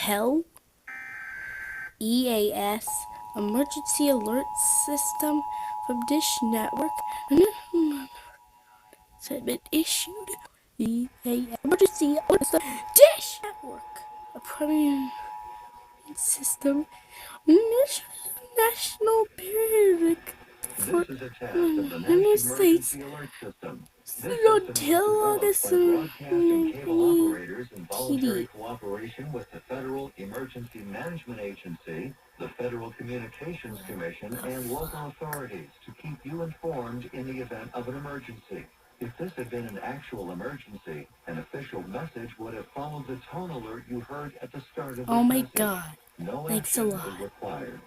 hell? EAS Emergency Alert System from Dish Network has been issued. EAS Emergency Alert System Dish Network, a premium system, national periodic for This is a test of the United National States Emergency Alert System. This system was until developed August by broadcast and cable operators in voluntary PD. cooperation with the Federal Emergency Management Agency, the Federal Communications Commission, and local authorities to keep you informed in the event of an emergency. If this had been an actual emergency, an official message would have followed the tone alert you heard at the start of Oh this my message. God. No Thanks a action lot. is required.